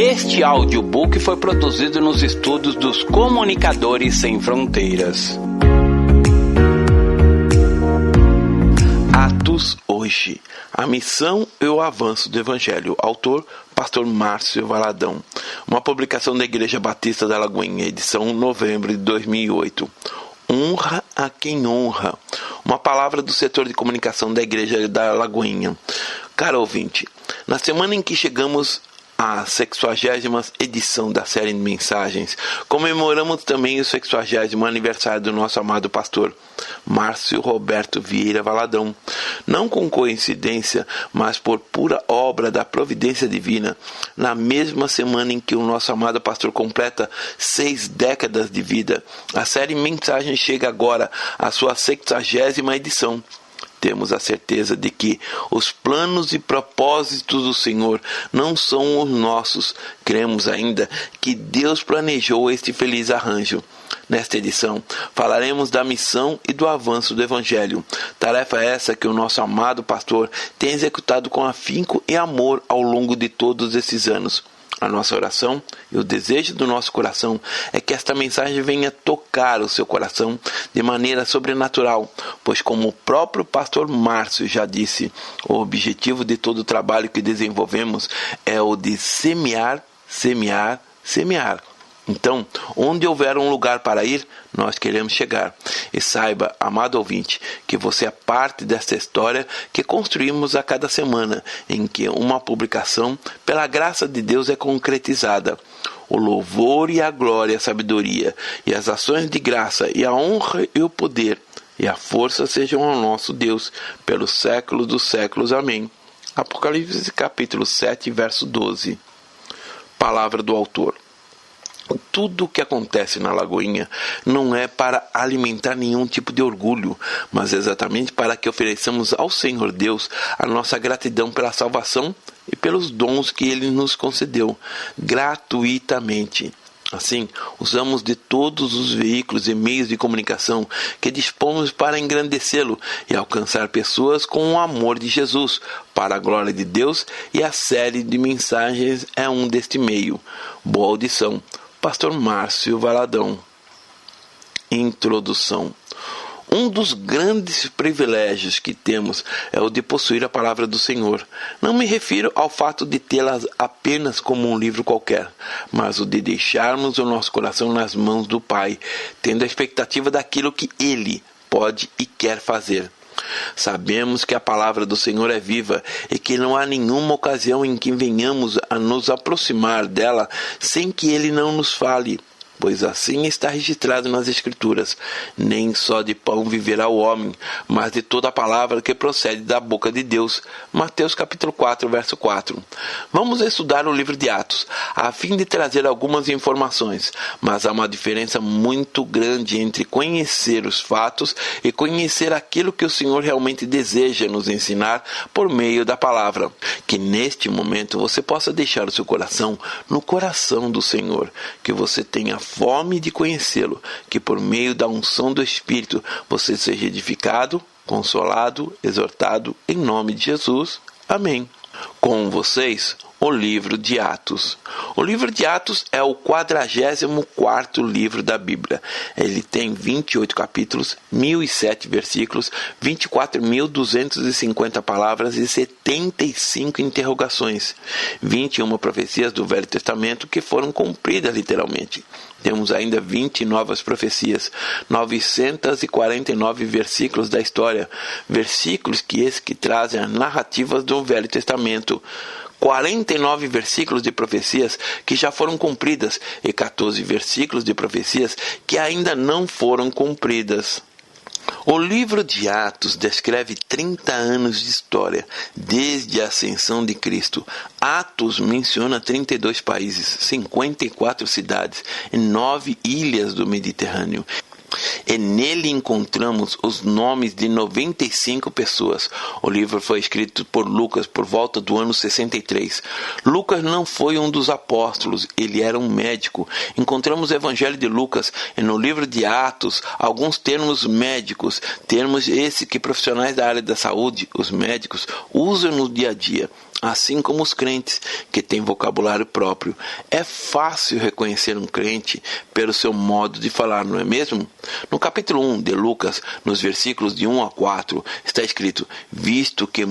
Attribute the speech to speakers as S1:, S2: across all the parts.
S1: Este audiobook foi produzido nos estúdios dos Comunicadores Sem Fronteiras. Atos hoje. A missão e o avanço do Evangelho. Autor, Pastor Márcio Valadão. Uma publicação da Igreja Batista da Lagoinha, edição novembro de 2008. Honra a quem honra. Uma palavra do setor de comunicação da Igreja da Lagoinha. Caro ouvinte, na semana em que chegamos à 60ª edição da série de mensagens, comemoramos também o 60º aniversário do nosso amado pastor Márcio Roberto Vieira Valadão. Não com coincidência, mas por pura obra da providência divina, na mesma semana em que o nosso amado pastor completa 6 décadas de vida, a série Mensagens chega agora à sua 60ª edição. Temos a certeza de que os planos e propósitos do Senhor não são os nossos. Cremos ainda que Deus planejou este feliz arranjo. Nesta edição, falaremos da missão e do avanço do Evangelho. Tarefa essa que o nosso amado pastor tem executado com afinco e amor ao longo de todos esses anos. A nossa oração e o desejo do nosso coração é que esta mensagem venha tocar o seu coração de maneira sobrenatural, pois como o próprio pastor Márcio já disse, o objetivo de todo o trabalho que desenvolvemos é o de semear, semear, semear. Então, onde houver um lugar para ir, nós queremos chegar. E saiba, amado ouvinte, que você é parte desta história que construímos a cada semana, em que uma publicação, pela graça de Deus, é concretizada. O louvor e a glória, a sabedoria, e as ações de graça, e a honra e o poder, e a força sejam ao nosso Deus, pelos séculos dos séculos. Amém. Apocalipse capítulo 7, verso 12. Palavra do autor. Tudo o que acontece na Lagoinha não é para alimentar nenhum tipo de orgulho, mas exatamente para que ofereçamos ao Senhor Deus a nossa gratidão pela salvação e pelos dons que Ele nos concedeu, gratuitamente. Assim, usamos de todos os veículos e meios de comunicação que dispomos para engrandecê-lo e alcançar pessoas com o amor de Jesus, para a glória de Deus, e a série de mensagens é um deste meio. Boa audição. Pastor Márcio Valadão. Introdução. Um dos grandes privilégios que temos é o de possuir a palavra do Senhor. Não me refiro ao fato de tê-la apenas como um livro qualquer, mas o de deixarmos o nosso coração nas mãos do Pai, tendo a expectativa daquilo que Ele pode e quer fazer. Sabemos que a palavra do Senhor é viva e que não há nenhuma ocasião em que venhamos a nos aproximar dela sem que Ele não nos fale, pois assim está registrado nas Escrituras: nem só de pão viverá o homem, mas de toda a palavra que procede da boca de Deus. Mateus capítulo 4, verso 4. Vamos estudar o livro de Atos, a fim de trazer algumas informações, mas há uma diferença muito grande entre conhecer os fatos e conhecer aquilo que o Senhor realmente deseja nos ensinar por meio da palavra. Que neste momento você possa deixar o seu coração no coração do Senhor, que você tenha fome de conhecê-lo, que por meio da unção do Espírito você seja edificado, consolado, exortado, em nome de Jesus. Amém. Com vocês, o livro de Atos. O livro de Atos é o 44º livro da Bíblia. Ele tem 28 capítulos, 1007 versículos, 24.250 palavras e 75 interrogações. 21 profecias do Velho Testamento que foram cumpridas literalmente. Temos ainda 20 novas profecias, 949 versículos da história, versículos que trazem as narrativas do Velho Testamento, 49 versículos de profecias que já foram cumpridas e 14 versículos de profecias que ainda não foram cumpridas. O livro de Atos descreve 30 anos de história, desde a ascensão de Cristo. Atos menciona 32 países, 54 cidades e 9 ilhas do Mediterrâneo. E nele encontramos os nomes de 95 pessoas. O livro foi escrito por Lucas por volta do ano 63. Lucas não foi um dos apóstolos, ele era um médico. Encontramos o Evangelho de Lucas e no livro de Atos alguns termos médicos, termos esses que profissionais da área da saúde, os médicos, usam no dia a dia. assim como os crentes, que têm vocabulário próprio. É fácil reconhecer um crente pelo seu modo de falar, não é mesmo? No capítulo 1 de Lucas, nos versículos de 1 a 4, está escrito: visto que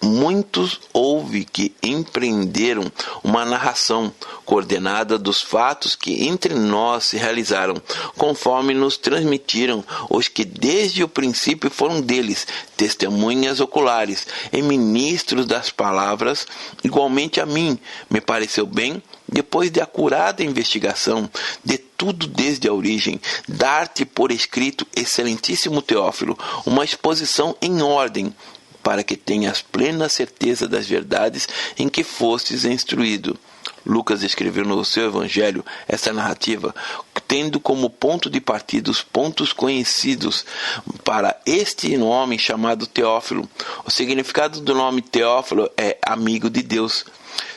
S1: muitos houve que empreenderam uma narração coordenada dos fatos que entre nós se realizaram, conforme nos transmitiram os que desde o princípio foram deles, testemunhas oculares e ministros das palavras. Igualmente a mim me pareceu bem, depois de acurada investigação de tudo desde a origem, dar-te por escrito, excelentíssimo Teófilo, uma exposição em ordem, para que tenhas plena certeza das verdades em que fostes instruído. Lucas escreveu no seu evangelho essa narrativa, tendo como ponto de partida os pontos conhecidos para este homem chamado Teófilo. O significado do nome Teófilo é amigo de Deus.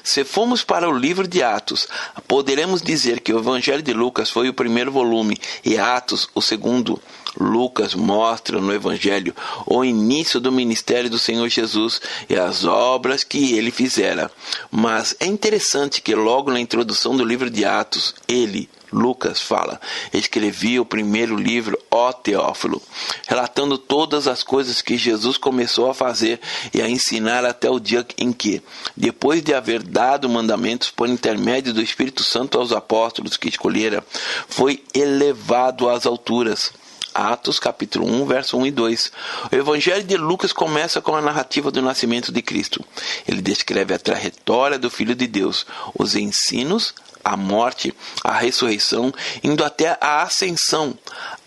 S1: Se formos para o livro de Atos, poderemos dizer que o Evangelho de Lucas foi o primeiro volume e Atos o segundo. Lucas mostra no Evangelho o início do ministério do Senhor Jesus e as obras que ele fizera. Mas é interessante que logo na introdução do livro de Atos, Lucas fala: escrevi o primeiro livro, ó Teófilo, relatando todas as coisas que Jesus começou a fazer e a ensinar até o dia em que, depois de haver dado mandamentos por intermédio do Espírito Santo aos apóstolos que escolhera, foi elevado às alturas. Atos capítulo 1, verso 1 e 2. O Evangelho de Lucas começa com a narrativa do nascimento de Cristo. Ele descreve a trajetória do Filho de Deus, os ensinos, a morte, a ressurreição, indo até a ascensão.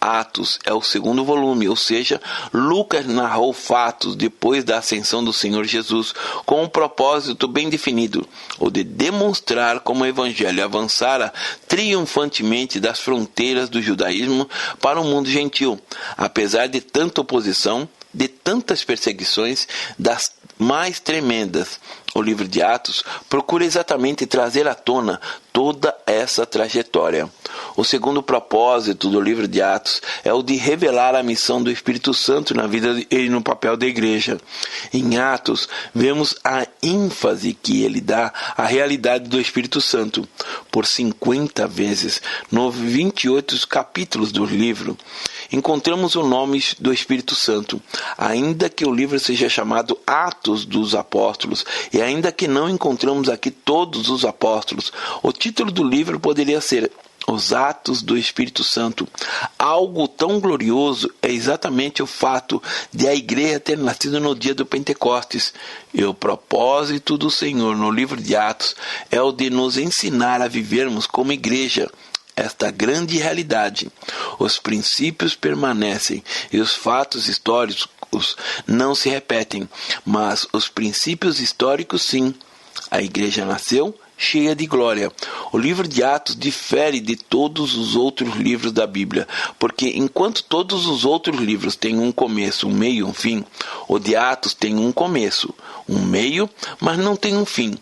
S1: Atos é o segundo volume, ou seja, Lucas narrou fatos depois da ascensão do Senhor Jesus, com um propósito bem definido, o de demonstrar como o Evangelho avançara triunfantemente das fronteiras do judaísmo para o mundo gentil, apesar de tanta oposição, de tantas perseguições, das mais tremendas. O livro de Atos procura exatamente trazer à tona toda essa trajetória. O segundo propósito do livro de Atos é o de revelar a missão do Espírito Santo na vida e no papel da igreja. Em Atos, vemos a ênfase que ele dá à realidade do Espírito Santo. Por 50 vezes, nos 28 capítulos do livro, encontramos o nome do Espírito Santo. Ainda que o livro seja chamado Atos dos Apóstolos, e ainda que não encontramos aqui todos os apóstolos, o título do livro poderia ser Os Atos do Espírito Santo. Algo tão glorioso é exatamente o fato de a igreja ter nascido no dia do Pentecostes. E o propósito do Senhor no livro de Atos é o de nos ensinar a vivermos como igreja esta grande realidade. Os princípios permanecem e os fatos históricos não se repetem, mas os princípios históricos sim. A igreja nasceu cheia de glória. O livro de Atos difere de todos os outros livros da Bíblia, porque enquanto todos os outros livros têm um começo, um meio e um fim, o de Atos tem um começo, um meio, mas não tem um fim.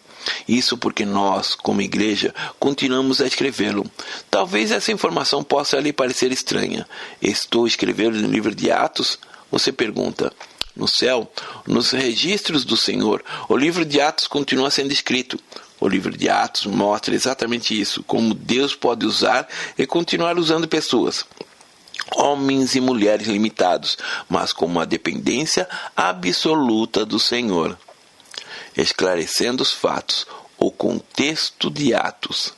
S1: Isso porque nós, como igreja, continuamos a escrevê-lo. Talvez essa informação possa lhe parecer estranha. Estou escrevendo no livro de Atos? Você pergunta. No céu, nos registros do Senhor, o livro de Atos continua sendo escrito. O livro de Atos mostra exatamente isso, como Deus pode usar e continuar usando pessoas, homens e mulheres limitados, mas com uma dependência absoluta do Senhor. Esclarecendo os fatos, o contexto de Atos.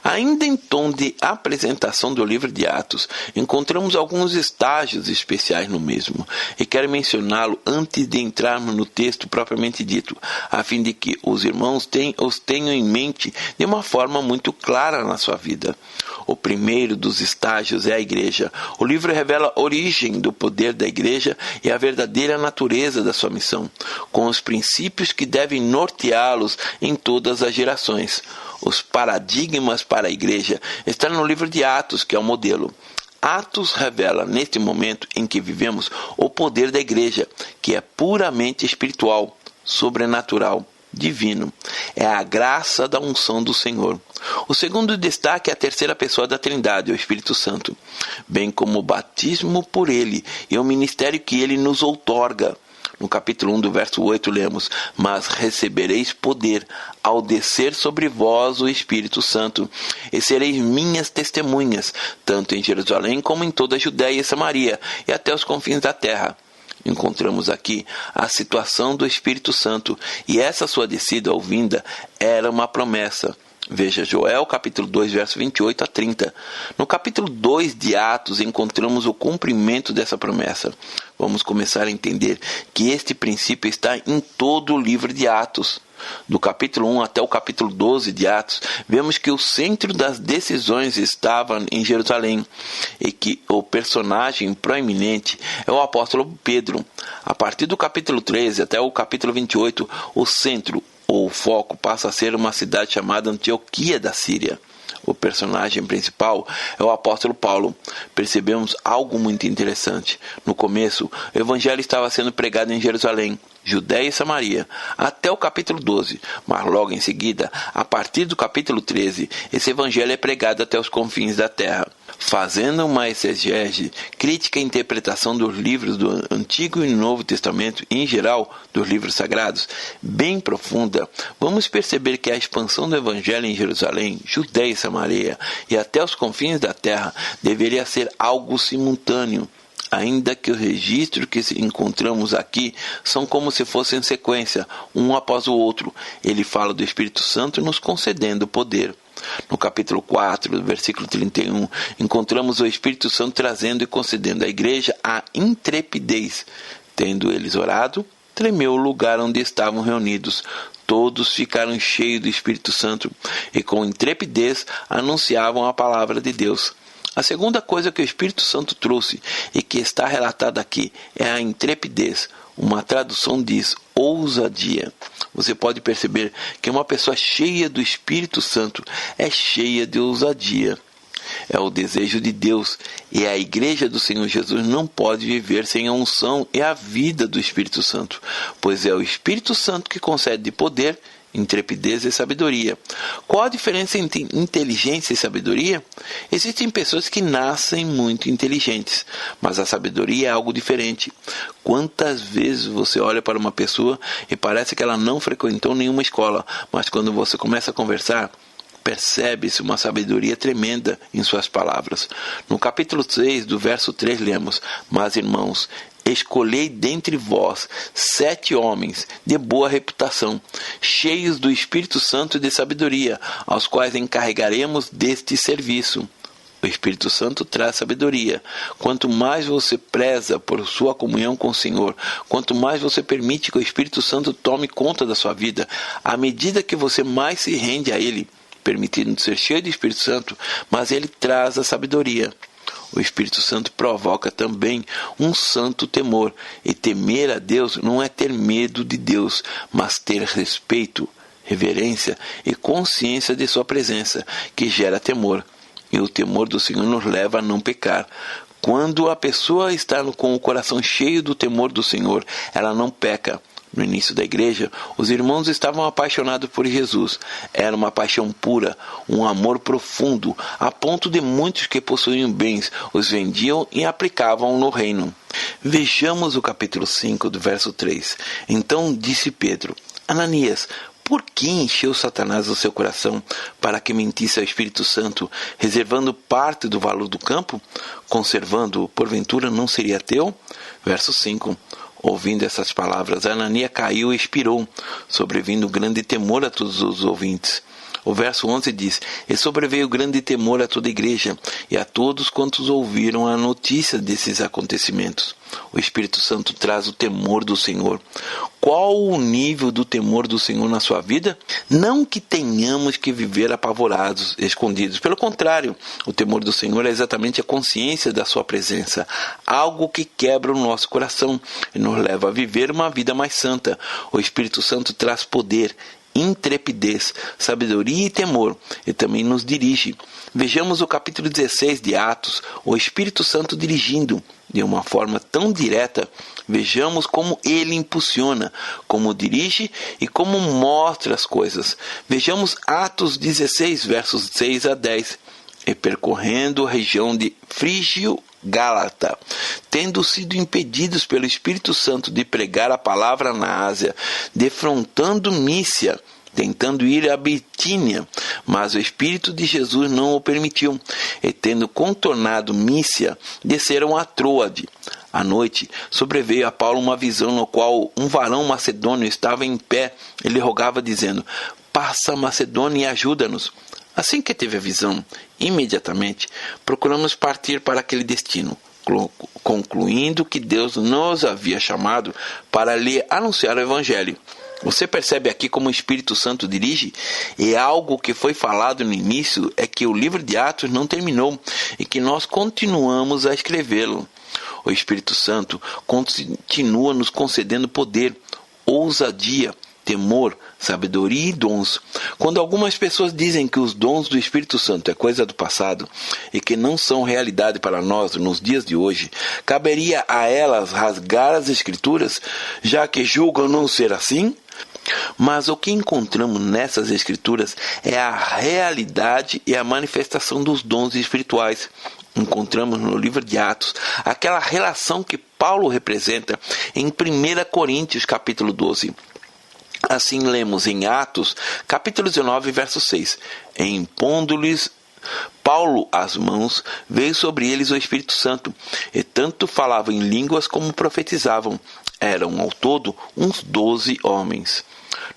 S1: Ainda em tom de apresentação do livro de Atos, encontramos alguns estágios especiais no mesmo, e quero mencioná-lo antes de entrarmos no texto propriamente dito, a fim de que os irmãos os tenham em mente de uma forma muito clara na sua vida. O primeiro dos estágios é a igreja. O livro revela a origem do poder da igreja e a verdadeira natureza da sua missão, com os princípios que devem norteá-los em todas as gerações. Os paradigmas para a igreja estão no livro de Atos, que é o modelo. Atos revela, neste momento em que vivemos, o poder da igreja, que é puramente espiritual, sobrenatural, divino. É a graça da unção do Senhor. O segundo destaque é a terceira pessoa da Trindade, o Espírito Santo, bem como o batismo por ele e o ministério que ele nos outorga. No capítulo 1, do verso 8, lemos: Mas recebereis poder ao descer sobre vós o Espírito Santo, e sereis minhas testemunhas, tanto em Jerusalém como em toda a Judéia e Samaria, e até os confins da terra. Encontramos aqui a situação do Espírito Santo, e essa sua descida ou vinda era uma promessa. Veja Joel, capítulo 2, verso 28 a 30. No capítulo 2 de Atos, encontramos o cumprimento dessa promessa. Vamos começar a entender que este princípio está em todo o livro de Atos. Do capítulo 1 até o capítulo 12 de Atos, vemos que o centro das decisões estava em Jerusalém e que o personagem proeminente é o apóstolo Pedro. A partir do capítulo 13 até o capítulo 28, o centro ou foco passa a ser uma cidade chamada Antioquia da Síria. O personagem principal é o apóstolo Paulo. Percebemos algo muito interessante. No começo, o evangelho estava sendo pregado em Jerusalém, Judéia e Samaria, até o capítulo 12. Mas logo em seguida, a partir do capítulo 13, esse evangelho é pregado até os confins da terra. Fazendo uma exegese, crítica e interpretação dos livros do Antigo e Novo Testamento, e em geral dos livros sagrados, bem profunda, vamos perceber que a expansão do Evangelho em Jerusalém, Judéia e Samaria e até os confins da terra deveria ser algo simultâneo, ainda que os registros que encontramos aqui são como se fossem em sequência, um após o outro. Ele fala do Espírito Santo nos concedendo poder. No capítulo 4, versículo 31, encontramos o Espírito Santo trazendo e concedendo à igreja a intrepidez. Tendo eles orado, tremeu o lugar onde estavam reunidos. Todos ficaram cheios do Espírito Santo e com intrepidez anunciavam a palavra de Deus. A segunda coisa que o Espírito Santo trouxe e que está relatada aqui é a intrepidez. Uma tradução diz ousadia. Você pode perceber que uma pessoa cheia do Espírito Santo é cheia de ousadia. É o desejo de Deus, e a igreja do Senhor Jesus não pode viver sem a unção e a vida do Espírito Santo, pois é o Espírito Santo que concede poder, intrepidez e sabedoria. Qual a diferença entre inteligência e sabedoria? Existem pessoas que nascem muito inteligentes, mas a sabedoria é algo diferente. Quantas vezes você olha para uma pessoa e parece que ela não frequentou nenhuma escola, mas quando você começa a conversar, percebe-se uma sabedoria tremenda em suas palavras. No capítulo 6, do verso 3, lemos: Mas, irmãos, escolhei dentre vós 7 homens de boa reputação, cheios do Espírito Santo e de sabedoria, aos quais encarregaremos deste serviço. O Espírito Santo traz sabedoria. Quanto mais você preza por sua comunhão com o Senhor, quanto mais você permite que o Espírito Santo tome conta da sua vida, à medida que você mais se rende a Ele, permitindo ser cheio do Espírito Santo, mas Ele traz a sabedoria. O Espírito Santo provoca também um santo temor, e temer a Deus não é ter medo de Deus, mas ter respeito, reverência e consciência de sua presença, que gera temor. E o temor do Senhor nos leva a não pecar. Quando a pessoa está com o coração cheio do temor do Senhor, ela não peca. No início da igreja, os irmãos estavam apaixonados por Jesus. Era uma paixão pura, um amor profundo, a ponto de muitos que possuíam bens os vendiam e aplicavam no reino. Vejamos o capítulo 5, do verso 3. Então disse Pedro: Ananias, por que encheu Satanás o seu coração para que mentisse ao Espírito Santo, reservando parte do valor do campo? Conservando-o, porventura não seria teu? Verso 5. Ouvindo essas palavras, Ananias caiu e expirou, sobrevindo grande temor a todos os ouvintes. O verso 11 diz: E sobreveio grande temor a toda a igreja e a todos quantos ouviram a notícia desses acontecimentos. O Espírito Santo traz o temor do Senhor. Qual o nível do temor do Senhor na sua vida? Não que tenhamos que viver apavorados, escondidos. Pelo contrário, o temor do Senhor é exatamente a consciência da sua presença. Algo que quebra o nosso coração e nos leva a viver uma vida mais santa. O Espírito Santo traz poder, intrepidez, sabedoria e temor, e também nos dirige. Vejamos o capítulo 16 de Atos, o Espírito Santo dirigindo de uma forma tão direta. Vejamos como ele impulsiona, como dirige e como mostra as coisas. Vejamos Atos 16, versos 6 a 10. e percorrendo a região de Frígio-Gálata, tendo sido impedidos pelo Espírito Santo de pregar a palavra na Ásia, defrontando Mísia, tentando ir a Bitínia, mas o Espírito de Jesus não o permitiu, e tendo contornado Mísia, desceram a Troade. À noite, sobreveio a Paulo uma visão no qual um varão macedônio estava em pé e lhe rogava, dizendo: passa a Macedônia e ajuda-nos. Assim que teve a visão, imediatamente procuramos partir para aquele destino, concluindo que Deus nos havia chamado para lhe anunciar o Evangelho. Você percebe aqui como o Espírito Santo dirige? E algo que foi falado no início é que o livro de Atos não terminou e que nós continuamos a escrevê-lo. O Espírito Santo continua nos concedendo poder, ousadia, temor, sabedoria e dons. Quando algumas pessoas dizem que os dons do Espírito Santo é coisa do passado e que não são realidade para nós nos dias de hoje, caberia a elas rasgar as Escrituras, já que julgam não ser assim? Mas o que encontramos nessas Escrituras é a realidade e a manifestação dos dons espirituais. Encontramos no livro de Atos aquela relação que Paulo representa em 1 Coríntios capítulo 12. Assim lemos em Atos, capítulo 19, verso 6. Impondo-lhes Paulo as mãos, veio sobre eles o Espírito Santo, e tanto falavam em línguas como profetizavam. Eram ao todo uns 12 homens.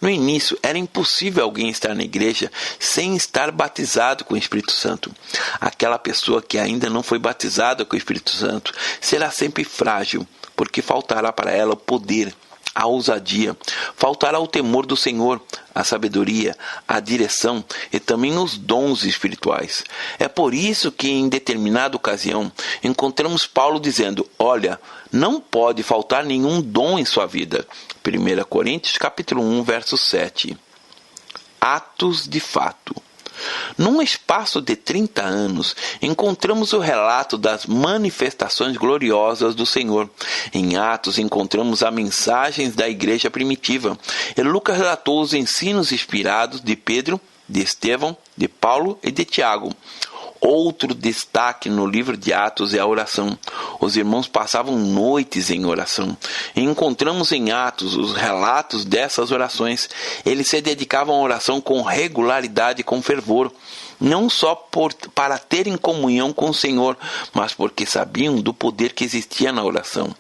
S1: No início, era impossível alguém estar na igreja sem estar batizado com o Espírito Santo. Aquela pessoa que ainda não foi batizada com o Espírito Santo será sempre frágil, porque faltará para ela o poder, a ousadia, faltará o temor do Senhor, a sabedoria, a direção e também os dons espirituais. É por isso que em determinada ocasião encontramos Paulo dizendo: olha, não pode faltar nenhum dom em sua vida. 1 Coríntios capítulo 1, verso 7. Atos de fato. Num espaço de 30 anos, encontramos o relato das manifestações gloriosas do Senhor. Em Atos, encontramos as mensagens da igreja primitiva. E Lucas relatou os ensinos inspirados de Pedro, de Estevão, de Paulo e de Tiago. Outro destaque no livro de Atos é a oração. Os irmãos passavam noites em oração. E encontramos em Atos os relatos dessas orações. Eles se dedicavam à oração com regularidade e com fervor. Não só para terem comunhão com o Senhor, mas porque sabiam do poder que existia na oração.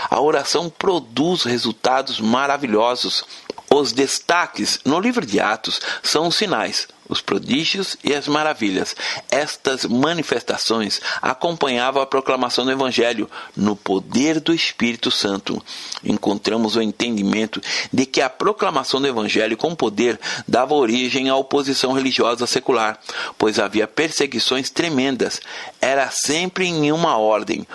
S1: A oração produz resultados maravilhosos. Os destaques no livro de Atos são os sinais, os prodígios e as maravilhas. Estas manifestações acompanhavam a proclamação do Evangelho no poder do Espírito Santo. Encontramos o entendimento de que a proclamação do Evangelho com poder dava origem à oposição religiosa secular, pois havia perseguições tremendas. Era sempre em uma ordem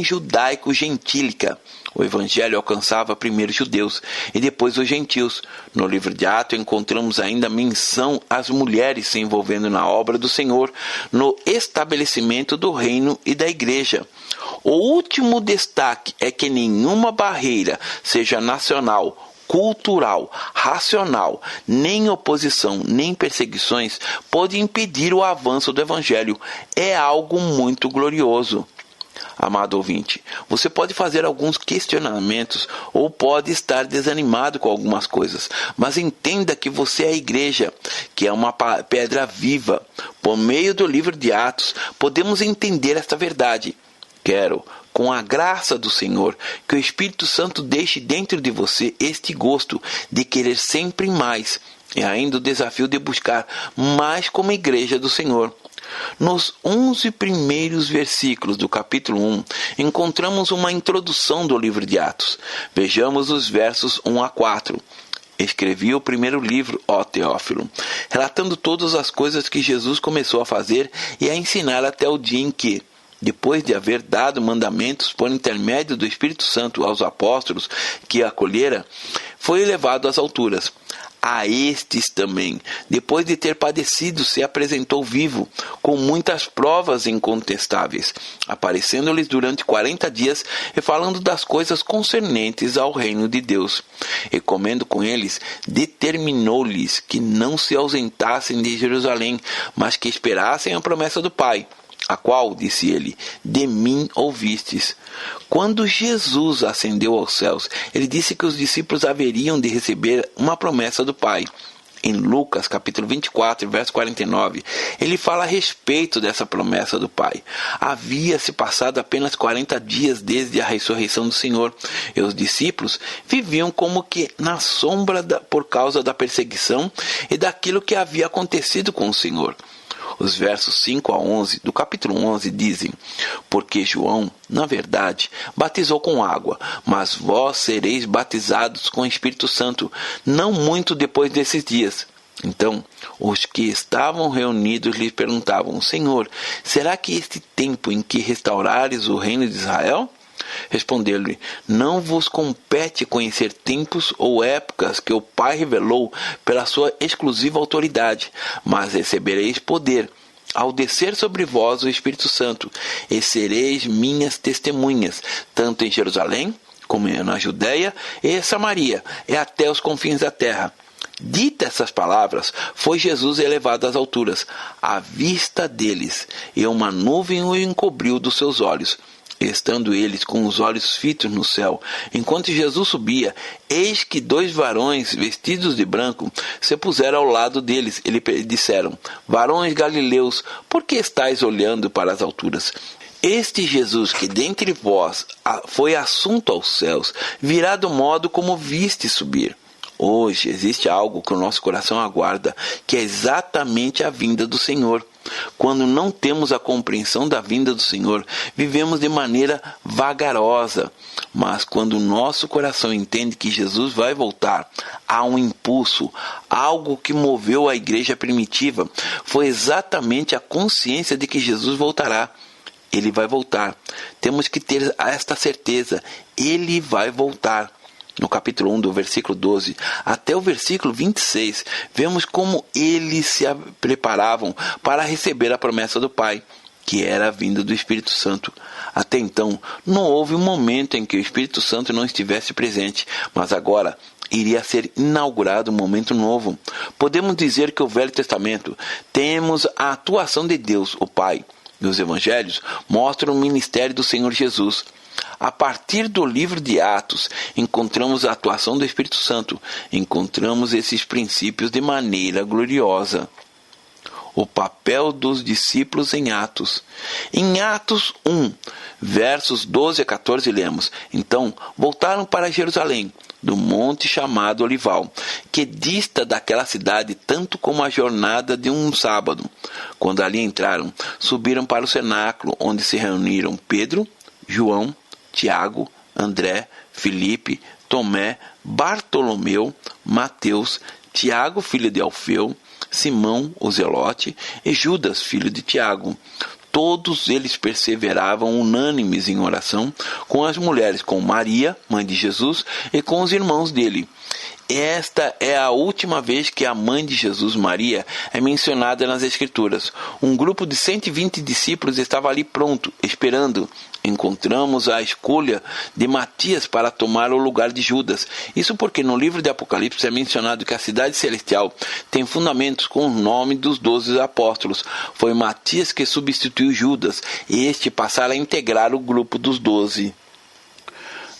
S1: judaico-gentílica. O Evangelho alcançava primeiro os judeus e depois os gentios. No livro de Atos encontramos ainda menção às mulheres se envolvendo na obra do Senhor, no estabelecimento do reino e da igreja. O último destaque é que nenhuma barreira, seja nacional, cultural, racional, nem oposição, nem perseguições, pode impedir o avanço do Evangelho. É algo muito glorioso. Amado ouvinte, você pode fazer alguns questionamentos ou pode estar desanimado com algumas coisas, mas entenda que você é a igreja, que é uma pedra viva. Por meio do livro de Atos, podemos entender esta verdade. Quero, com a graça do Senhor, que o Espírito Santo deixe dentro de você este gosto de querer sempre mais e ainda o desafio de buscar mais como igreja do Senhor. Nos 11 primeiros versículos do capítulo 1, encontramos uma introdução do livro de Atos. Vejamos os versos 1 a 4. Escrevi o primeiro livro, ó Teófilo, relatando todas as coisas que Jesus começou a fazer e a ensinar até o dia em que, depois de haver dado mandamentos por intermédio do Espírito Santo aos apóstolos que acolhera, foi elevado às alturas. A estes também, depois de ter padecido, se apresentou vivo, com muitas provas incontestáveis, aparecendo-lhes durante 40 dias e falando das coisas concernentes ao reino de Deus. E comendo com eles, determinou-lhes que não se ausentassem de Jerusalém, mas que esperassem a promessa do Pai, a qual, disse ele, de mim ouvistes. Quando Jesus ascendeu aos céus, ele disse que os discípulos haveriam de receber uma promessa do Pai. Em Lucas, capítulo 24, verso 49, ele fala a respeito dessa promessa do Pai. Havia-se passado apenas 40 dias desde a ressurreição do Senhor, e os discípulos viviam como que na sombra por causa da perseguição e daquilo que havia acontecido com o Senhor. Os versos 5 a 11 do capítulo 11 dizem: porque João, na verdade, batizou com água, mas vós sereis batizados com o Espírito Santo, não muito depois desses dias. Então, os que estavam reunidos lhe perguntavam: Senhor, será que este tempo em que restaurares o reino de Israel? Respondeu-lhe: não vos compete conhecer tempos ou épocas que o Pai revelou pela sua exclusiva autoridade, mas recebereis poder ao descer sobre vós o Espírito Santo, e sereis minhas testemunhas, tanto em Jerusalém, como na Judéia e Samaria, e até os confins da terra. Dita essas palavras, foi Jesus elevado às alturas, à vista deles, e uma nuvem o encobriu dos seus olhos. Estando eles com os olhos fitos no céu, enquanto Jesus subia, eis que 2 varões vestidos de branco se puseram ao lado deles. E lhe disseram: varões galileus, por que estáis olhando para as alturas? Este Jesus que dentre vós foi assunto aos céus, virá do modo como viste subir. Hoje existe algo que o nosso coração aguarda, que é exatamente a vinda do Senhor. Quando não temos a compreensão da vinda do Senhor, vivemos de maneira vagarosa. Mas quando o nosso coração entende que Jesus vai voltar, há um impulso, algo que moveu a igreja primitiva. Foi exatamente a consciência de que Jesus voltará. Ele vai voltar. Temos que ter esta certeza. Ele vai voltar. No capítulo 1, do versículo 12 até o versículo 26, vemos como eles se preparavam para receber a promessa do Pai, que era a vinda do Espírito Santo. Até então, não houve um momento em que o Espírito Santo não estivesse presente, mas agora iria ser inaugurado um momento novo. Podemos dizer que o Velho Testamento temos a atuação de Deus, o Pai, e os Evangelhos mostram o ministério do Senhor Jesus. A partir do livro de Atos, encontramos a atuação do Espírito Santo, encontramos esses princípios de maneira gloriosa. O papel dos discípulos em Atos. Em Atos 1, versos 12 a 14, lemos: então voltaram para Jerusalém, do monte chamado Olival, que dista daquela cidade tanto como a jornada de um sábado. Quando ali entraram, subiram para o cenáculo, onde se reuniram Pedro, João, Tiago, André, Filipe, Tomé, Bartolomeu, Mateus, Tiago, filho de Alfeu, Simão, o Zelote, e Judas, filho de Tiago. Todos eles perseveravam unânimes em oração com as mulheres, com Maria, mãe de Jesus, e com os irmãos dele. Esta é a última vez que a mãe de Jesus, Maria, é mencionada nas Escrituras. Um grupo de 120 discípulos estava ali pronto, esperando. Encontramos a escolha de Matias para tomar o lugar de Judas. Isso porque no livro de Apocalipse é mencionado que a cidade celestial tem fundamentos com o nome dos 12 apóstolos. Foi Matias que substituiu Judas, e este passara a integrar o grupo dos 12.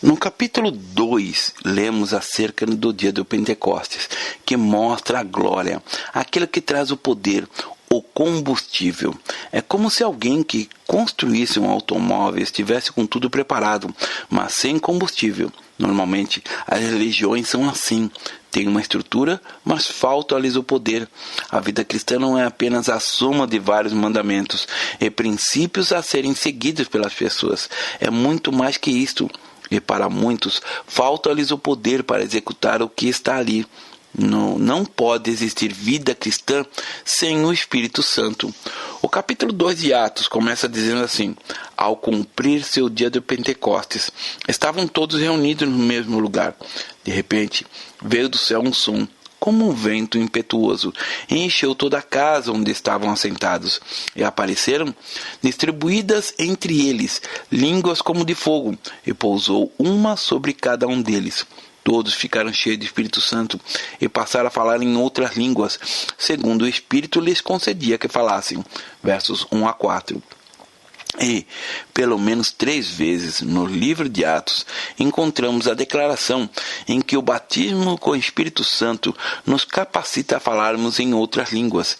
S1: No capítulo 2, lemos acerca do dia do Pentecostes, que mostra a glória, aquilo que traz o poder, o combustível. É como se alguém que construísse um automóvel estivesse com tudo preparado, mas sem combustível. Normalmente, as religiões são assim. Tem uma estrutura, mas falta-lhes o poder. A vida cristã não é apenas a soma de vários mandamentos e princípios a serem seguidos pelas pessoas. É muito mais que isto. E para muitos, falta-lhes o poder para executar o que está ali. Não pode existir vida cristã sem o Espírito Santo. O capítulo 2 de Atos começa dizendo assim: ao cumprir-se o dia do Pentecostes, estavam todos reunidos no mesmo lugar. De repente, veio do céu um som, como um vento impetuoso, e encheu toda a casa onde estavam assentados. E apareceram, distribuídas entre eles, línguas como de fogo, e pousou uma sobre cada um deles. Todos ficaram cheios do Espírito Santo e passaram a falar em outras línguas, segundo o Espírito lhes concedia que falassem. Versos 1 a 4. E, pelo menos 3 vezes no livro de Atos, encontramos a declaração em que o batismo com o Espírito Santo nos capacita a falarmos em outras línguas.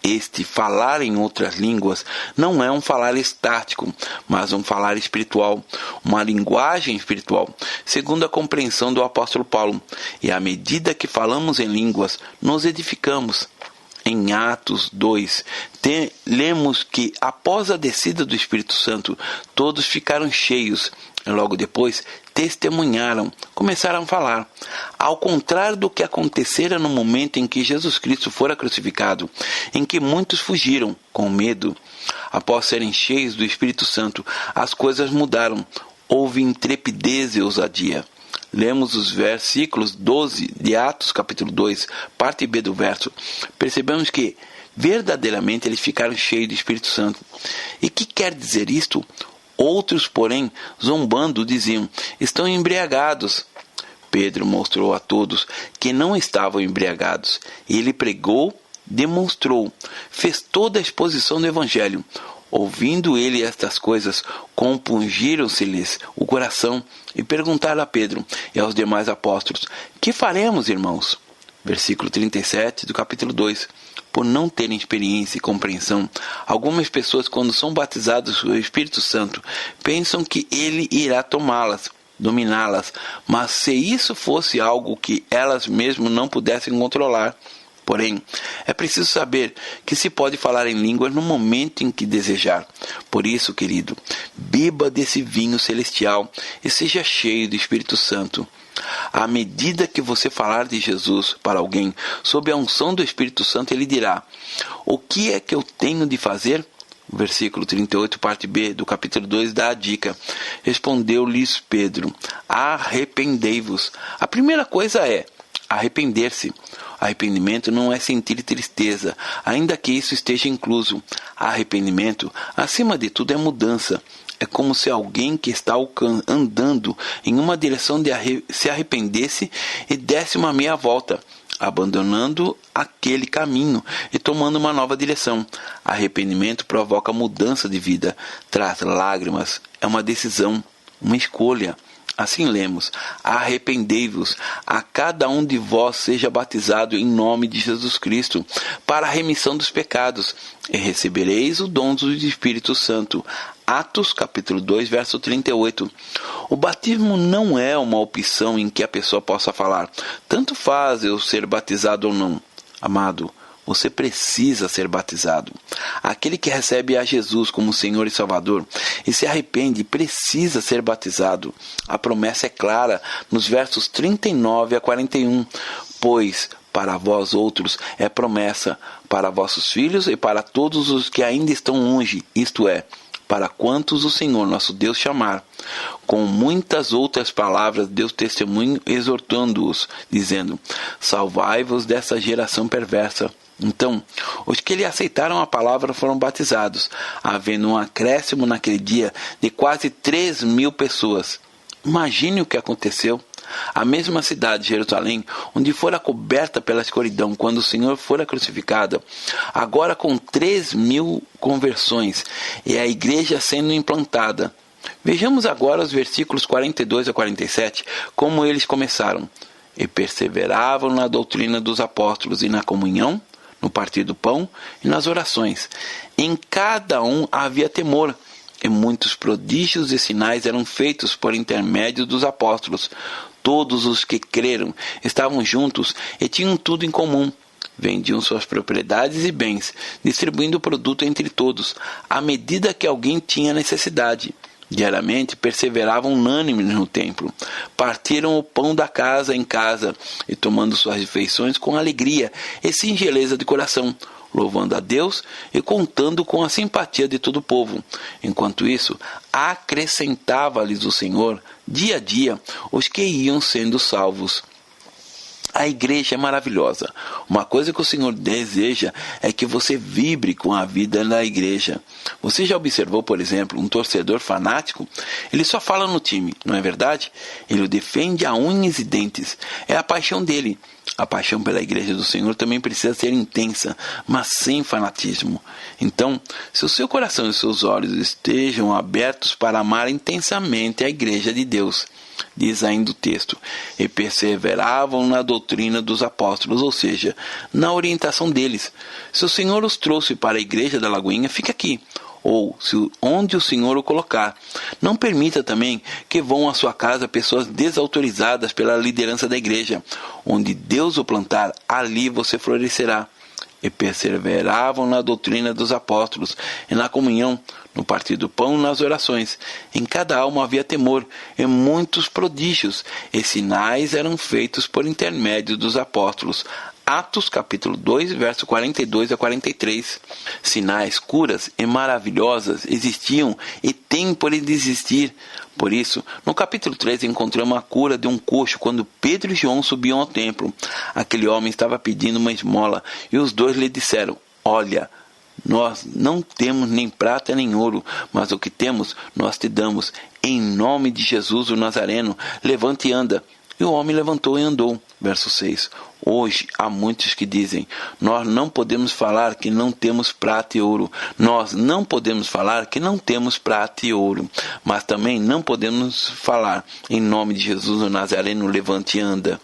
S1: Este falar em outras línguas não é um falar estático, mas um falar espiritual, uma linguagem espiritual, segundo a compreensão do apóstolo Paulo. E à medida que falamos em línguas, nos edificamos. Em Atos 2, lemos que, após a descida do Espírito Santo, todos ficaram cheios e logo depois testemunharam, começaram a falar. Ao contrário do que acontecera no momento em que Jesus Cristo fora crucificado, em que muitos fugiram com medo. Após serem cheios do Espírito Santo, as coisas mudaram. Houve intrepidez e ousadia. Lemos os versículos 12 de Atos, capítulo 2, parte B do verso. Percebemos que, verdadeiramente, eles ficaram cheios do Espírito Santo. E que quer dizer isto? Outros, porém, zombando, diziam, estão embriagados. Pedro mostrou a todos que não estavam embriagados. Ele pregou, demonstrou, fez toda a exposição do Evangelho. Ouvindo ele estas coisas, compungiram-se-lhes o coração e perguntaram a Pedro e aos demais apóstolos, que faremos, irmãos? Versículo 37 do capítulo 2. Por não terem experiência e compreensão, algumas pessoas, quando são batizadas com o Espírito Santo, pensam que ele irá tomá-las, dominá-las, mas se isso fosse algo que elas mesmas não pudessem controlar. Porém, é preciso saber que se pode falar em línguas no momento em que desejar. Por isso, querido, beba desse vinho celestial e seja cheio do Espírito Santo. À medida que você falar de Jesus para alguém, sob a unção do Espírito Santo, ele dirá, o que é que eu tenho de fazer? O versículo 38, parte B do capítulo 2 dá a dica. Respondeu-lhes Pedro, arrependei-vos. A primeira coisa é arrepender-se. Arrependimento não é sentir tristeza, ainda que isso esteja incluso. Arrependimento, acima de tudo, é mudança. É como se alguém que está andando em uma direção se arrependesse e desse uma meia volta, abandonando aquele caminho e tomando uma nova direção. Arrependimento provoca mudança de vida, traz lágrimas, é uma decisão, uma escolha. Assim lemos, arrependei-vos, a cada um de vós seja batizado em nome de Jesus Cristo, para a remissão dos pecados, e recebereis o dom do Espírito Santo. Atos, capítulo 2, verso 38. O batismo não é uma opção em que a pessoa possa falar, tanto faz eu ser batizado ou não. Amado, você precisa ser batizado. Aquele que recebe a Jesus como Senhor e Salvador e se arrepende precisa ser batizado. A promessa é clara nos versos 39 a 41. Pois para vós outros é promessa, para vossos filhos e para todos os que ainda estão longe, isto é, para quantos o Senhor nosso Deus chamar. Com muitas outras palavras deu testemunho exortando-os, dizendo, salvai-vos dessa geração perversa. Então, os que lhe aceitaram a palavra foram batizados, havendo um acréscimo naquele dia de quase 3.000 pessoas. Imagine o que aconteceu. A mesma cidade, Jerusalém, onde fora coberta pela escuridão quando o Senhor fora crucificado, agora com 3.000 conversões e a igreja sendo implantada. Vejamos agora os versículos 42 a 47, como eles começaram. E perseveravam na doutrina dos apóstolos e na comunhão, no partir do pão e nas orações. Em cada um havia temor, e muitos prodígios e sinais eram feitos por intermédio dos apóstolos. Todos os que creram estavam juntos e tinham tudo em comum. Vendiam suas propriedades e bens, distribuindo o produto entre todos, à medida que alguém tinha necessidade. Diariamente perseveravam unânimes no templo, partiram o pão da casa em casa e tomando suas refeições com alegria e singeleza de coração, louvando a Deus e contando com a simpatia de todo o povo. Enquanto isso, acrescentava-lhes o Senhor, dia a dia, os que iam sendo salvos. A igreja é maravilhosa. Uma coisa que o Senhor deseja é que você vibre com a vida da igreja. Você já observou, por exemplo, um torcedor fanático? Ele só fala no time, não é verdade? Ele o defende a unhas e dentes. É a paixão dele. A paixão pela igreja do Senhor também precisa ser intensa, mas sem fanatismo. Então, se o seu coração e os seus olhos estejam abertos para amar intensamente a igreja de Deus, diz ainda o texto, e perseveravam na doutrina dos apóstolos, ou seja, na orientação deles. Se o Senhor os trouxe para a igreja da Lagoinha, fica aqui, ou onde o Senhor o colocar. Não permita também que vão à sua casa pessoas desautorizadas pela liderança da igreja. Onde Deus o plantar, ali você florescerá. E perseveravam na doutrina dos apóstolos, e na comunhão, no partir do pão e nas orações. Em cada alma havia temor, e muitos prodígios, e sinais eram feitos por intermédio dos apóstolos. Atos capítulo 2, verso 42 a 43. Sinais, curas e maravilhosas existiam e têm por existir. Por isso, no capítulo 3 encontramos a cura de um coxo quando Pedro e João subiam ao templo. Aquele homem estava pedindo uma esmola e os dois lhe disseram: olha, nós não temos nem prata nem ouro, mas o que temos nós te damos. Em nome de Jesus o Nazareno, levante e anda. E o homem levantou e andou. Verso 6. Hoje há muitos que dizem: nós não podemos falar que não temos prata e ouro. Nós não podemos falar que não temos prata e ouro. Mas também não podemos falar: em nome de Jesus o Nazareno, levante e anda.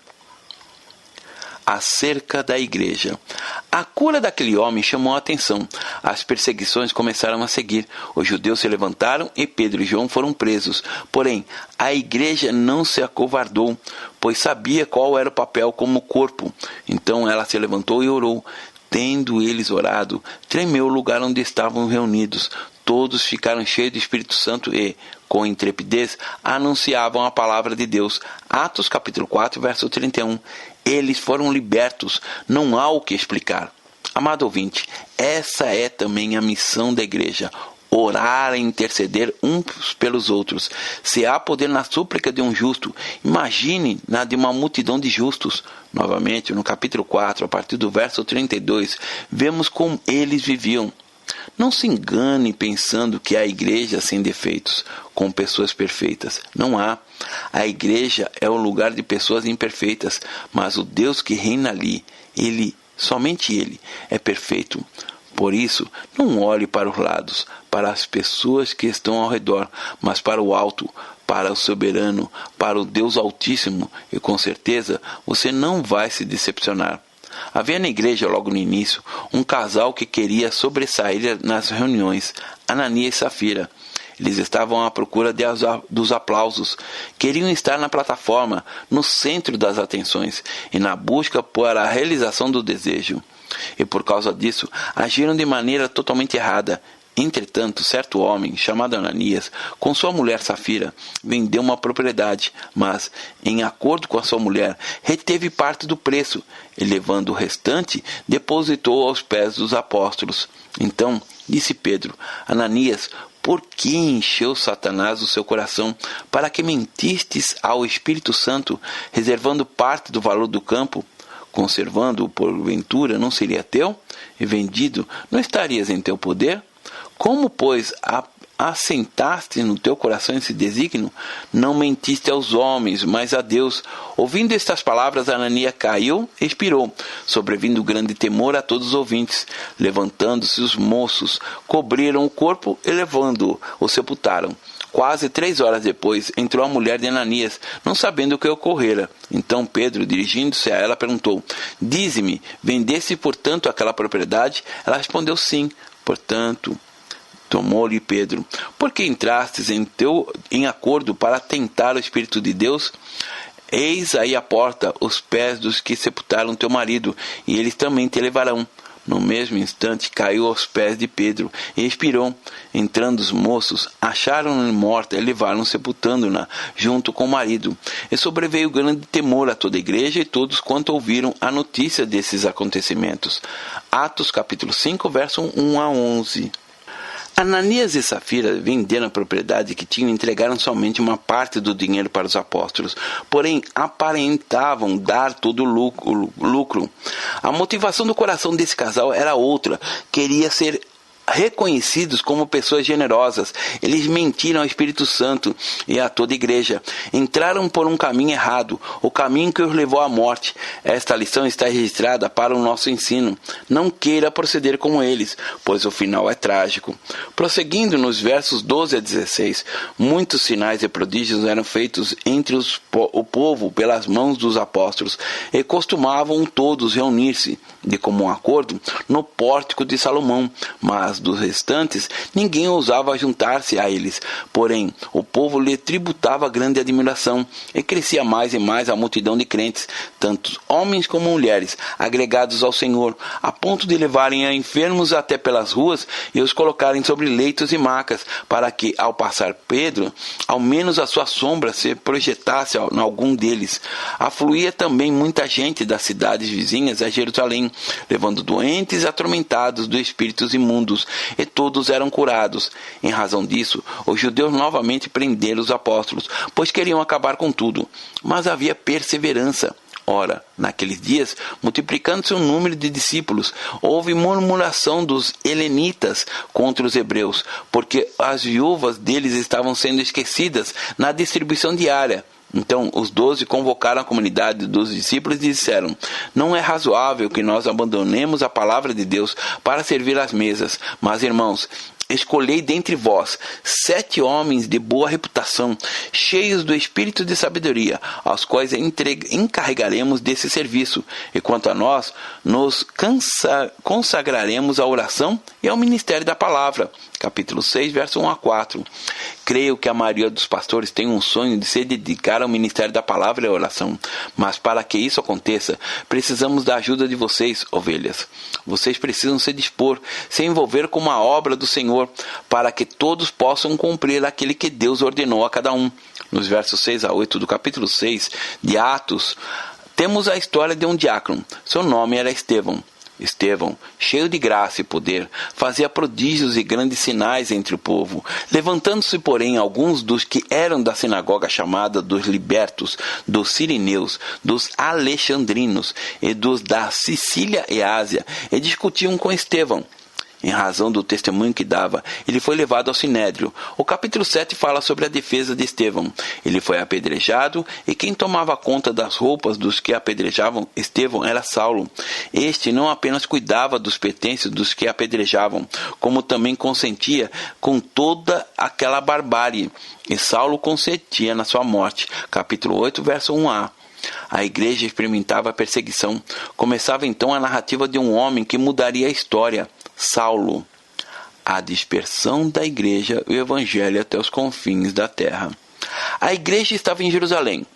S1: Acerca da igreja. A cura daquele homem chamou a atenção. As perseguições começaram a seguir. Os judeus se levantaram e Pedro e João foram presos. Porém, a igreja não se acovardou, pois sabia qual era o papel como corpo. Então ela se levantou e orou. Tendo eles orado, tremeu o lugar onde estavam reunidos. Todos ficaram cheios do Espírito Santo e, com intrepidez, anunciavam a palavra de Deus. Atos capítulo 4, verso 31. Eles foram libertos, não há o que explicar. Amado ouvinte, essa é também a missão da igreja: orar e interceder uns pelos outros. Se há poder na súplica de um justo, imagine na de uma multidão de justos. Novamente, no capítulo 4, a partir do verso 32, vemos como eles viviam. Não se engane pensando que há igreja sem defeitos, com pessoas perfeitas. Não há. A igreja é o lugar de pessoas imperfeitas, mas o Deus que reina ali, somente Ele, é perfeito. Por isso, não olhe para os lados, para as pessoas que estão ao redor, mas para o alto, para o soberano, para o Deus Altíssimo, e com certeza você não vai se decepcionar. Havia na igreja, logo no início, um casal que queria sobressair nas reuniões, Ananias e Safira. Eles estavam à procura dos aplausos, queriam estar na plataforma, no centro das atenções, e na busca por a realização do desejo. E por causa disso, agiram de maneira totalmente errada. Entretanto, certo homem, chamado Ananias, com sua mulher Safira, vendeu uma propriedade, mas, em acordo com a sua mulher, reteve parte do preço, e levando o restante, depositou aos pés dos apóstolos. Então, disse Pedro: Ananias, por que encheu Satanás o seu coração, para que mentistes ao Espírito Santo, reservando parte do valor do campo? Conservando-o porventura, não seria teu? E vendido, não estarias em teu poder? Como, pois, assentaste no teu coração esse desígnio? Não mentiste aos homens, mas a Deus. Ouvindo estas palavras, Ananias caiu e expirou, sobrevindo grande temor a todos os ouvintes. Levantando-se os moços, cobriram o corpo e, levando-o, o sepultaram. Quase 3 horas depois, entrou a mulher de Ananias, não sabendo o que ocorrera. Então Pedro, dirigindo-se a ela, perguntou: Dize-me, vendeste, portanto, aquela propriedade? Ela respondeu: sim. Portanto, tomou-lhe Pedro: por que entrastes em acordo para tentar o Espírito de Deus? Eis aí à porta os pés dos que sepultaram teu marido, e eles também te levarão. No mesmo instante caiu aos pés de Pedro e expirou. Entrando os moços, acharam-na morta e levaram sepultando-na junto com o marido. E sobreveio grande temor a toda a igreja e todos quanto ouviram a notícia desses acontecimentos. Atos capítulo 5, verso 1 a 11.
S2: Ananias e Safira venderam a propriedade que tinham e entregaram somente uma parte do dinheiro para os apóstolos, porém aparentavam dar todo o lucro. A motivação do coração desse casal era outra, queria ser reconhecidos como pessoas generosas. Eles mentiram ao Espírito Santo e a toda a igreja. Entraram por um caminho errado, o caminho que os levou à morte. Esta lição está registrada para o nosso ensino. Não queira proceder como eles, pois o final é trágico. Prosseguindo nos versos 12 a 16, muitos sinais e prodígios eram feitos entre o povo pelas mãos dos apóstolos, e costumavam todos reunir-se, de comum acordo, no pórtico de Salomão, mas dos restantes, ninguém ousava juntar-se a eles. Porém, o povo lhe tributava grande admiração, e crescia mais e mais a multidão de crentes, tanto homens como mulheres, agregados ao Senhor, a ponto de levarem a enfermos até pelas ruas e os colocarem sobre leitos e macas, para que, ao passar Pedro, ao menos a sua sombra se projetasse em algum deles. Afluía também muita gente das cidades vizinhas a Jerusalém, levando doentes e atormentados de espíritos imundos, e todos eram curados. Em razão disso, os judeus novamente prenderam os apóstolos, pois queriam acabar com tudo. Mas havia perseverança. Ora, naqueles dias, multiplicando-se o número de discípulos, houve murmuração dos helenitas contra os hebreus, porque as viúvas deles estavam sendo esquecidas na distribuição diária. Então os 12 convocaram a comunidade dos discípulos e disseram: não é razoável que nós abandonemos a palavra de Deus para servir às mesas, mas, irmãos, escolhei dentre vós 7 homens de boa reputação, cheios do espírito de sabedoria, aos quais encarregaremos desse serviço, e quanto a nós, nos consagraremos à oração e ao ministério da palavra. Capítulo 6, verso 1 a 4. Creio que a maioria dos pastores tem um sonho de se dedicar ao ministério da palavra e à oração, mas para que isso aconteça, precisamos da ajuda de vocês, ovelhas. Vocês precisam se dispor, se envolver com uma obra do Senhor, para que todos possam cumprir aquele que Deus ordenou a cada um. Nos versos 6 a 8 do capítulo 6 de Atos, temos a história de um diácono. Seu nome era Estevão. Estevão, cheio de graça e poder, fazia prodígios e grandes sinais entre o povo. Levantando-se, porém, alguns dos que eram da sinagoga chamada dos libertos, dos sirineus, dos alexandrinos e dos da Sicília e Ásia, e discutiam com Estevão. Em razão do testemunho que dava, ele foi levado ao Sinédrio. O capítulo 7 fala sobre a defesa de Estevão. Ele foi apedrejado, e quem tomava conta das roupas dos que apedrejavam Estevão era Saulo. Este não apenas cuidava dos pertences dos que apedrejavam, como também consentia com toda aquela barbárie. E Saulo consentia na sua morte. Capítulo 8, verso 1a. A igreja experimentava a perseguição. Começava então a narrativa de um homem que mudaria a história. Saulo. A dispersão da igreja e o evangelho até os confins da terra. A igreja estava em Jerusalém.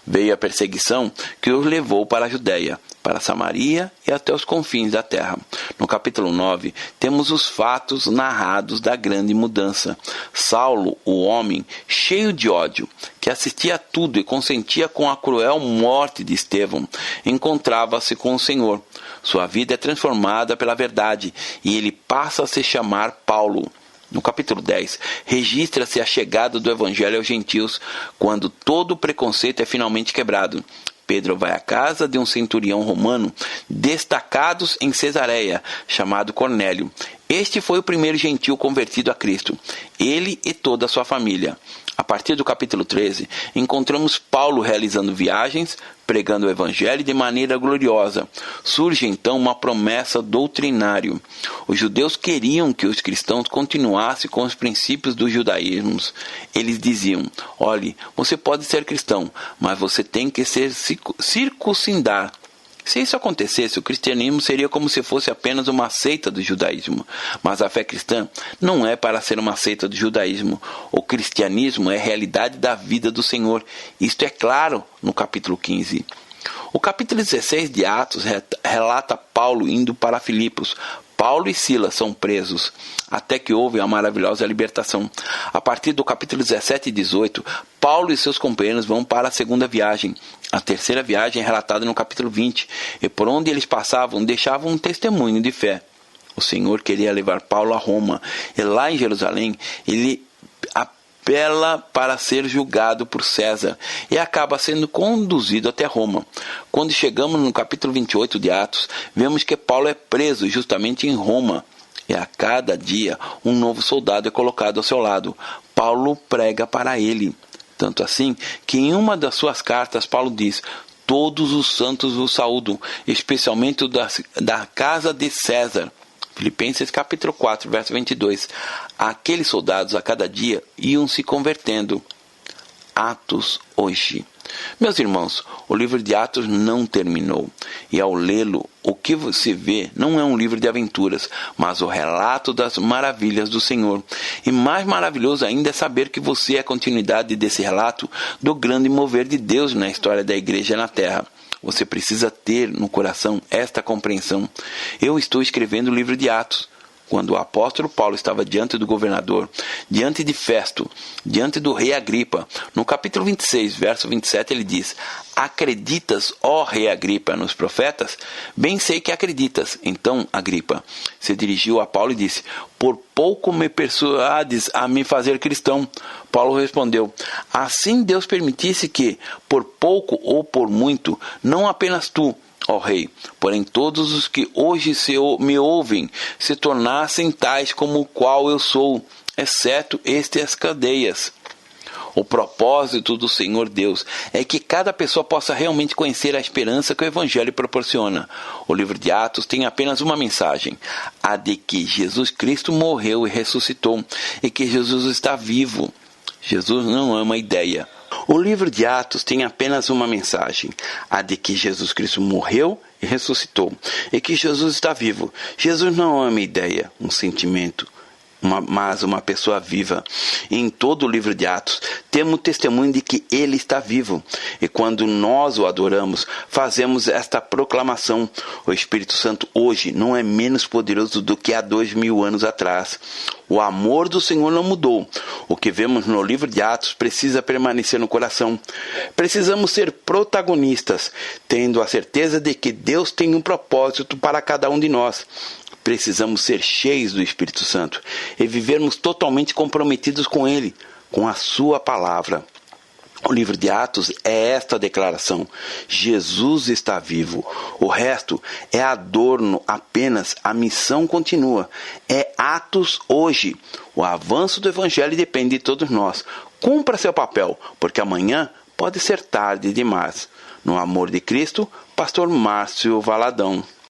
S2: Veio a perseguição que os levou para a Judéia, para Samaria e até os confins da terra. No capítulo 9, temos os fatos narrados da grande mudança. Saulo, o homem cheio de ódio, que assistia a tudo e consentia com a cruel morte de Estevão, encontrava-se com o Senhor. Sua vida é transformada pela verdade e ele passa a se chamar Paulo. No capítulo 10, registra-se a chegada do evangelho aos gentios, quando todo o preconceito é finalmente quebrado. Pedro vai à casa de um centurião romano, destacado em Cesareia, chamado Cornélio. Este foi o primeiro gentio convertido a Cristo, ele e toda a sua família. A partir do capítulo 13, encontramos Paulo realizando viagens, pregando o evangelho de maneira gloriosa. Surge então uma promessa doutrinária. Os judeus queriam que os cristãos continuassem com os princípios do judaísmo. Eles diziam: olhe, você pode ser cristão, mas você tem que ser circuncidar. Se isso acontecesse, o cristianismo seria como se fosse apenas uma seita do judaísmo. Mas a fé cristã não é para ser uma seita do judaísmo. O cristianismo é a realidade da vida do Senhor. Isto é claro no capítulo 15. O capítulo 16 de Atos relata Paulo indo para Filipos. Paulo e Silas são presos, até que houve a maravilhosa libertação. A partir do capítulo 17 e 18, Paulo e seus companheiros vão para a segunda viagem. A terceira viagem é relatada no capítulo 20, e por onde eles passavam deixavam um testemunho de fé. O Senhor queria levar Paulo a Roma, e lá em Jerusalém ele apela para ser julgado por César e acaba sendo conduzido até Roma. Quando chegamos no capítulo 28 de Atos, vemos que Paulo é preso justamente em Roma. E a cada dia um novo soldado é colocado ao seu lado. Paulo prega para ele. Tanto assim que em uma das suas cartas Paulo diz: todos os santos o saúdam, especialmente da casa de César. Filipenses capítulo 4, verso 22. Aqueles soldados a cada dia iam se convertendo. Atos hoje. Meus irmãos, o livro de Atos não terminou. E ao lê-lo, o que se vê não é um livro de aventuras, mas o relato das maravilhas do Senhor. E mais maravilhoso ainda é saber que você é a continuidade desse relato do grande mover de Deus na história da igreja na terra. Você precisa ter no coração esta compreensão. Eu estou escrevendo o livro de Atos. Quando o apóstolo Paulo estava diante do governador, diante de Festo, diante do rei Agripa, no capítulo 26, verso 27, ele diz: acreditas, ó rei Agripa, nos profetas? Bem sei que acreditas. Então, Agripa se dirigiu a Paulo e disse: por pouco me persuades a me fazer cristão. Paulo respondeu: assim Deus permitisse que, por pouco ou por muito, não apenas tu, ó rei, porém todos os que hoje me ouvem se tornassem tais como o qual eu sou, exceto estas cadeias. O propósito do Senhor Deus é que cada pessoa possa realmente conhecer a esperança que o Evangelho proporciona. O livro de Atos tem apenas uma mensagem: a de que Jesus Cristo morreu e ressuscitou, e que Jesus está vivo. Jesus não é uma ideia. O livro de Atos tem apenas uma mensagem: a de que Jesus Cristo morreu e ressuscitou, e que Jesus está vivo. Jesus não é uma ideia, um sentimento, mas uma pessoa viva. E em todo o livro de Atos temos testemunho de que Ele está vivo. E quando nós o adoramos, fazemos esta proclamação: o Espírito Santo hoje não é menos poderoso do que há 2000 anos atrás. O amor do Senhor não mudou. O que vemos no livro de Atos precisa permanecer no coração. Precisamos ser protagonistas, tendo a certeza de que Deus tem um propósito para cada um de nós. Precisamos ser cheios do Espírito Santo e vivermos totalmente comprometidos com Ele, com a Sua palavra. O livro de Atos é esta declaração: Jesus está vivo. O resto é adorno apenas, a missão continua. É Atos hoje. O avanço do Evangelho depende de todos nós. Cumpra seu papel, porque amanhã pode ser tarde demais. No amor de Cristo, Pastor Márcio Valadão.